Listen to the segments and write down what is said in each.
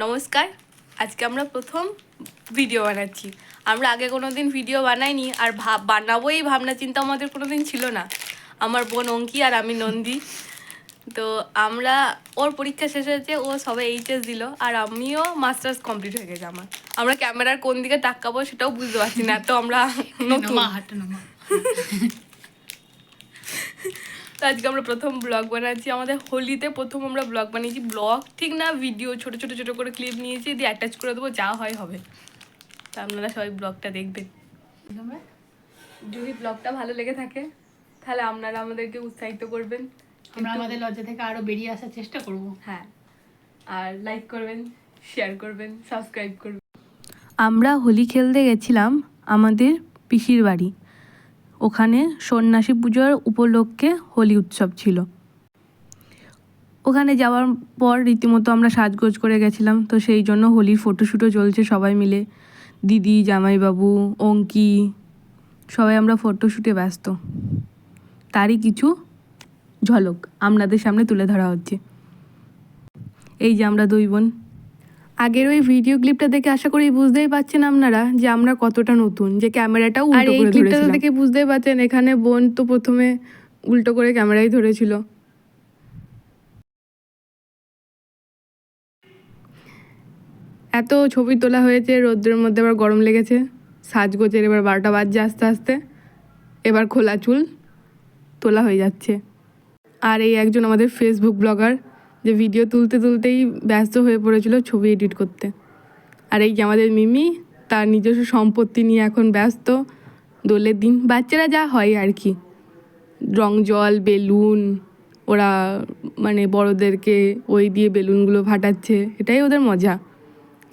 নমস্কার। আজকে আমরা প্রথম ভিডিও বানাচ্ছি। আমরা আগে কোনো দিন ভিডিও বানাইনি, আর বানাবো এই ভাবনা চিন্তা আমাদের কোনো দিন ছিল না। আমার বোন অঙ্কি আর আমি নন্দী। তো ওর পরীক্ষা শেষ হয়েছে, ও সবে এইচএস দিল, আর আমিও মাস্টার্স কমপ্লিট হয়ে গেছে আমার। আমরা ক্যামেরার কোন দিকে টাকাবো সেটাও বুঝতে পারছি না, তো আমরা নতুন। তো আজকে আমরা প্রথম ব্লগ বানাচ্ছি। আমাদের হোলিতে প্রথম আমরা ব্লগ বানিয়েছি। ব্লগ ঠিক না, ভিডিও ছোট ছোট ছোট করে ক্লিপ নিয়েছি, দিয়ে অ্যাটাচ করে দেবো, যা হয় হবে। তা আপনারা সবাই ব্লগটা দেখবেন। যদি ব্লগটা ভালো লেগে থাকে তাহলে আপনারা আমাদেরকে উৎসাহিত করবেন, আমরা আমাদের লজ্জা থেকে আরো বেরিয়ে আসার চেষ্টা করব। হ্যাঁ, আর লাইক করবেন, শেয়ার করবেন, সাবস্ক্রাইব করবেন। আমরা হোলি খেলতে গেছিলাম আমাদের পিসির বাড়ি। ওখানে সন্ন্যাসী পুজোর উপলক্ষে হোলি উৎসব ছিল। ওখানে যাওয়ার পর রীতিমতো আমরা সাজগোজ করে গেছিলাম। তো সেই জন্য হোলির ফটোশ্যুটও চলছে সবাই মিলে, দিদি, জামাইবাবু, অঙ্কি, সবাই আমরা ফটোশ্যুটে ব্যস্ত। তারই কিছু ঝলক আপনাদের সামনে তুলে ধরা হচ্ছে। এই যে আমরা দুই বোন। আগের ওই ভিডিও ক্লিপটা দেখে আশা করি বুঝতেই পারছেন আপনারা যে আমরা কতটা নতুন, যে ক্যামেরাটা উল্টো করে ধরেছিলাম। ক্লিপটা দেখে বুঝতেই পারছেন এখানে বোন তো প্রথমে উল্টো করে ক্যামেরাই ধরেছিল। এত ছবি তোলা হয়েছে, রোদ্রের মধ্যে আবার গরম লেগেছে। সাজগোজের এবার 12টা বাজছে আস্তে আস্তে। এবার খোলা চুল তোলা হয়ে যাচ্ছে। আর এই একজন আমাদের ফেসবুক ব্লগার, যে ভিডিও তুলতে তুলতেই ব্যস্ত হয়ে পড়েছিল ছবি এডিট করতে। আর এই যে আমাদের মিমি, তার নিজস্ব সম্পত্তি নিয়ে এখন ব্যস্ত। দোলের দিন বাচ্চারা যা হয় আর কি, রং জল, বেলুন, ওরা মানে বড়োদেরকে ওই দিয়ে বেলুনগুলো ফাটাচ্ছে, এটাই ওদের মজা।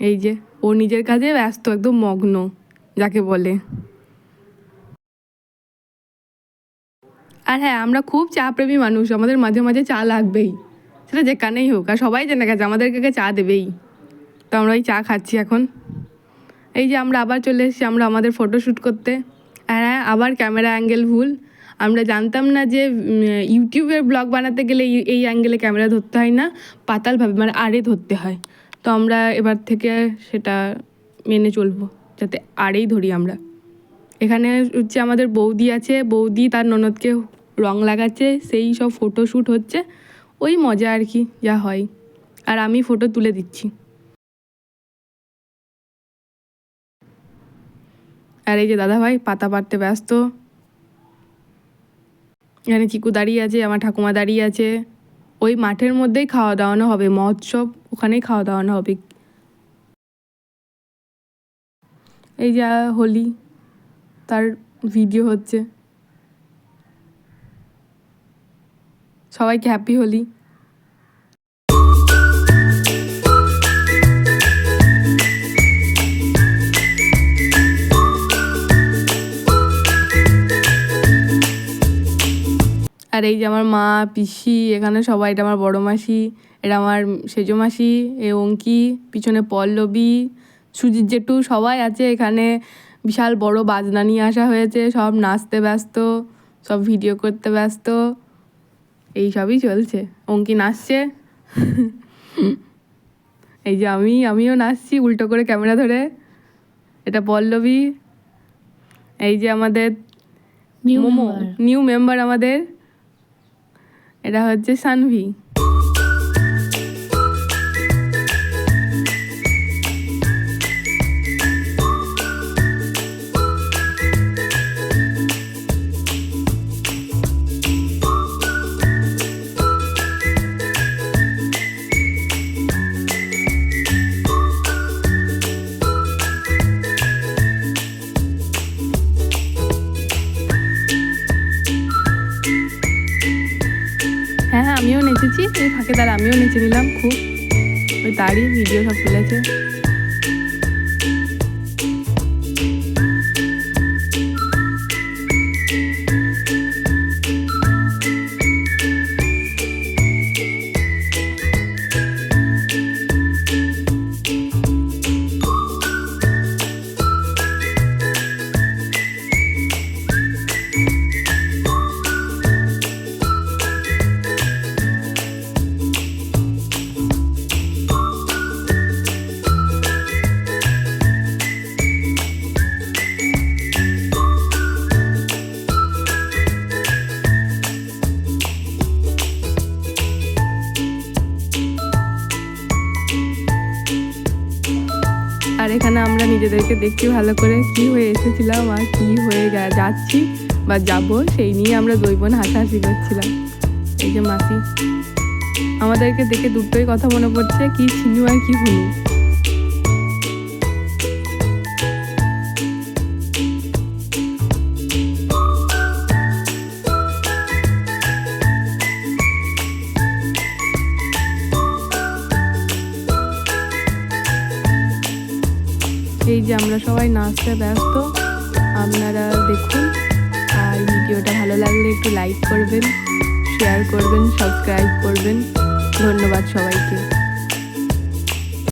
এই যে ও নিজের কাজে ব্যস্ত, একদম মগ্ন যাকে বলে। আর হ্যাঁ, আমরা খুব চা প্রেমী মানুষ, আমাদের মাঝে মাঝে চা লাগবেই, সেটা যেখানেই হোক। আর সবাই জেনে গেছে আমাদেরকে চা দেবেই। তো আমরা ওই চা খাচ্ছি এখন। এই যে আমরা আবার চলে এসেছি আমরা আমাদের ফটোশ্যুট করতে। আর হ্যাঁ, আবার ক্যামেরা অ্যাঙ্গেল ভুল। আমরা জানতাম না যে ইউটিউবের ব্লগ বানাতে গেলে এই অ্যাঙ্গেলে ক্যামেরা ধরতে হয় না, পাতালভাবে মানে আড়ে ধরতে হয়। তো আমরা এবার থেকে সেটা মেনে চলবো, যাতে আড়েই ধরি আমরা। এখানে হচ্ছে আমাদের বৌদি আছে, বৌদি তার ননদকে রং লাগাচ্ছে, সেই সব ফটোশ্যুট হচ্ছে। ওই মজা আর কি, যা হয়। আর আমি ফটো তুলে দিচ্ছি। আর এই যে দাদাভাই পাতা পাড়তে ব্যস্ত। এখানে চিকু দাঁড়িয়ে আছে, আমার ঠাকুমা দাঁড়িয়ে আছে। ওই মাঠের মধ্যেই খাওয়া দাওয়ানো হবে, মহোৎসব, ওখানেই খাওয়া দাওয়ানো হবে। এই যে হোলি, তার ভিডিও হচ্ছে। সবাইকে হ্যাপি হোলি। আর এই যে আমার মা, পিসি, এখানে সবাই, এটা আমার বড় মাসি, এটা আমার সেজো মাসি, এ অঙ্কি, পিছনে পল্লবী, সুজিত জেঠু, সবাই আছে এখানে। বিশাল বড় বাজনা নিয়ে আসা হয়েছে, সব নাচতে ব্যস্ত, সব ভিডিও করতে ব্যস্ত, এই সবই চলছে। অঙ্কি নাচছে। এই যে আমিও নাচছি উল্টো করে ক্যামেরা ধরে। এটা পল্লবী। এই যে আমাদের নিউ মেম্বার আমাদের, এটা হচ্ছে সানভি। হ্যাঁ, আমিও নেচেছি এই ফাঁকে, তার আমিও নেচে নিলাম খুব। ওই তারই ভিডিও সব তুলেছে। এখানে আমরা নিজেদেরকে দেখছি ভালো করে কি হয়ে এসেছিলাম আর কি হয়ে যাচ্ছি বা যাব সেই নিয়ে আমরা দুই বোন হাসাহাসি করছিলাম। এই যে মাসি আমাদেরকে দেখে দুটোই কথা মনে পড়ছে, কি ছিনু আর কি হুনু। এই যে আমরা সবাই নাচতে ব্যস্ত, আপনারা দেখুন। আর ভিডিওটা ভালো লাগলে একটু লাইক করবেন, শেয়ার করবেন, সাবস্ক্রাইব করবেন। ধন্যবাদ সবাইকে।